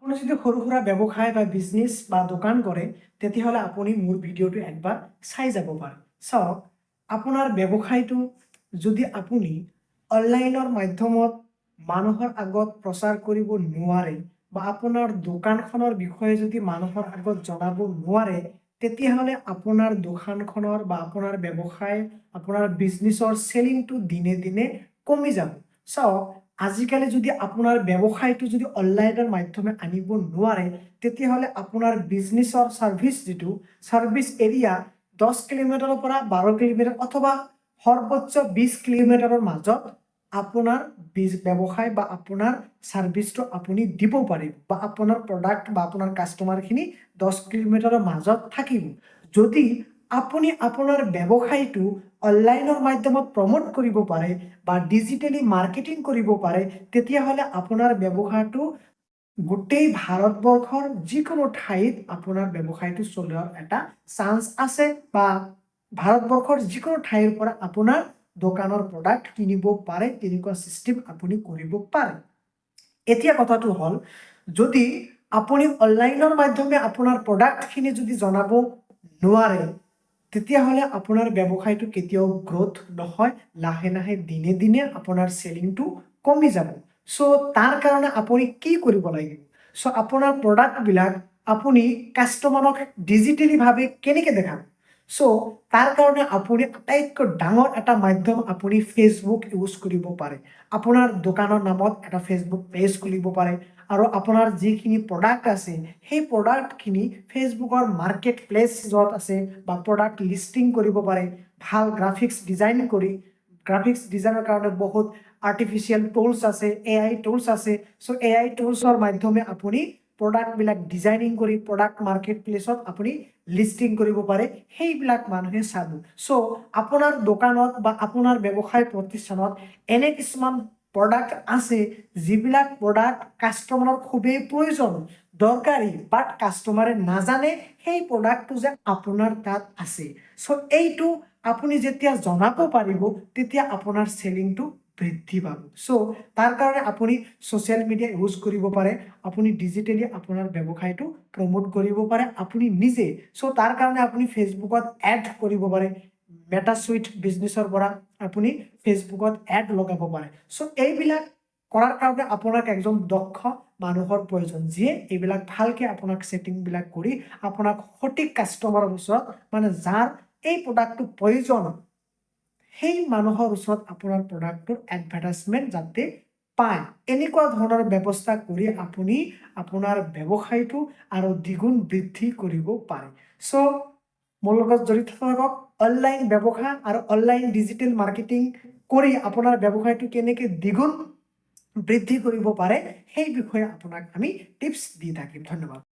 আপুনি যদি সৰু সুৰা ব্যৱসায় বা বিজনেছ বা দোকান কৰে তেতিয়াহ'লে আপুনি মোৰ ভিডিঅ'টো একবাৰ চাই যাব পাৰে। চাওক, আপোনাৰ ব্যৱসায়টো যদি আপুনি অনলাইনৰ মাধ্যমত মানুহৰ আগত প্ৰচাৰ কৰিব নোৱাৰে বা আপোনাৰ দোকানখনৰ বিষয়ে যদি মানুহৰ আগত জনাব নোৱাৰে, তেতিয়াহ'লে আপোনাৰ দোকানখনৰ বা আপোনাৰ ব্যৱসায়, আপোনাৰ বিজনেছৰ চেলিংটো দিনে দিনে কমি যাব। চাওক, আজিকালি যদি আপোনাৰ ব্যৱসায়টো যদি অনলাইনৰ মাধ্যমে আনিব নোৱাৰে, তেতিয়াহ'লে আপোনাৰ বিজনেছৰ যিটো ছাৰ্ভিচ এৰিয়া 10 কিলোমিটাৰৰ পৰা 12 কিলোমিটাৰ অথবা সৰ্বোচ্চ 20 কিলোমিটাৰৰ মাজত আপোনাৰ ব্যৱসায় বা আপোনাৰ ছাৰ্ভিচটো আপুনি দিব পাৰিব বা আপোনাৰ প্ৰডাক্ট বা আপোনাৰ কাষ্টমাৰখিনি 10 কিলোমিটাৰৰ মাজত থাকিব। যদি আপুনি আপোনাৰ ব্যৱসায়টো অনলাইনৰ মাধ্যমত প্ৰমোট কৰিব পাৰে বা ডিজিটেলি মাৰ্কেটিং কৰিব পাৰে, তেতিয়াহ'লে আপোনাৰ ব্যৱসায়টো গোটেই ভাৰতবৰ্ষৰ যিকোনো ঠাইত আপোনাৰ ব্যৱসায়টো চলোৱাৰ এটা চান্স আছে বা ভাৰতবৰ্ষৰ যিকোনো ঠাইৰ পৰা আপোনাৰ দোকানৰ প্ৰডাক্ট কিনিব পাৰে, তেনেকুৱা চিষ্টেম আপুনি কৰিব পাৰে। এতিয়া কথাটো হ'ল, যদি আপুনি অনলাইনৰ মাধ্যমে আপোনাৰ প্ৰডাক্টখিনি যদি জনাব নোৱাৰে, তেতিয়াহ'লে আপোনাৰ ব্যৱসায়টো কেতিয়াও গ্ৰথ নহয়, লাহে লাহে দিনে দিনে আপোনাৰ চেলিংটো কমি যাব। তাৰ কাৰণে আপুনি কি কৰিব লাগিব? আপোনাৰ প্ৰডাক্টবিলাক আপুনি কাষ্টমাৰক ডিজিটেলিভাৱে কেনেকৈ দেখাব? তাৰ কাৰণে আপুনি আটাইতকৈ ডাঙৰ এটা মাধ্যম আপুনি ফেচবুক ইউজ কৰিব পাৰে। আপোনাৰ দোকানৰ নামত এটা ফেচবুক পেজ খুলিব পাৰে আৰু আপোনাৰ যিখিনি প্ৰডাক্ট আছে সেই প্ৰডাক্টখিনি ফেচবুকৰ মাৰ্কেট প্লেচ য'ত আছে বা প্ৰডাক্ট লিষ্টিং কৰিব পাৰে। ভাল গ্ৰাফিক্স ডিজাইনৰ কাৰণে বহুত আৰ্টিফিচিয়েল টুলছ আছে, AI টুলছ আছে। AI টুলছৰ মাধ্যমে আপুনি প্ৰডাক্টবিলাক ডিজাইনিং কৰি প্ৰডাক্ট মাৰ্কেট প্লেচত আপুনি লিষ্টিং কৰিব পাৰে, সেইবিলাক মানুহে চাব। আপোনাৰ দোকানত বা আপোনাৰ ব্যৱসায় প্ৰতিষ্ঠানত এনে কিছুমান প্ৰডাক্ট আছে যিবিলাক প্ৰডাক্ট কাষ্টমাৰৰ খুবেই প্ৰয়োজন, দৰকাৰী, বাট কাষ্টমাৰে নাজানে সেই প্ৰডাক্টটো যে আপোনাৰ তাত আছে। এইটো আপুনি যেতিয়া জনাব পাৰিব, তেতিয়া আপোনাৰ চেলিংটো বৃদ্ধি পাব। তাৰ কাৰণে আপুনি ছ'চিয়েল মিডিয়া ইউজ কৰিব পাৰে, আপুনি ডিজিটেলি আপোনাৰ ব্যৱসায়টো প্ৰমোট কৰিব পাৰে আপুনি নিজে। তাৰ কাৰণে আপুনি ফেচবুকত এড কৰিব পাৰে। মেটা সুইট বিজনেছৰ পৰা আপুনি ফেচবুকত এড লগাব পাৰে। এইবিলাক কৰাৰ কাৰণে আপোনাক একজন দক্ষ মানুহৰ প্ৰয়োজন, যিয়ে এইবিলাক ভালকে আপোনাক ছেটিংবিলাক কৰি আপোনাক সঠিক কাষ্টমাৰৰ ওচৰত, মানে যাৰ এই প্ৰডাক্টটো প্ৰয়োজন, সেই মানুহৰ ওচৰত আপোনাৰ প্ৰডাক্টটোৰ এডভাৰটাইজমেণ্ট যাতে পায়, এনেকুৱা ধৰণৰ ব্যৱস্থা কৰি আপুনি আপোনাৰ ব্যৱসায়টো আৰু দ্বিগুণ বৃদ্ধি কৰিব পাৰে। মোৰ লগত জড়িত থাকক। অনলাইন ব্যৱসায় আৰু অনলাইন ডিজিটেল মাৰ্কেটিং কৰি আপোনাৰ ব্যৱসায়টো কেনেকৈ দ্বিগুণ বৃদ্ধি কৰিব পাৰে, সেই বিষয়ে আপোনাক আমি টিপছ দি থাকিম। ধন্যবাদ।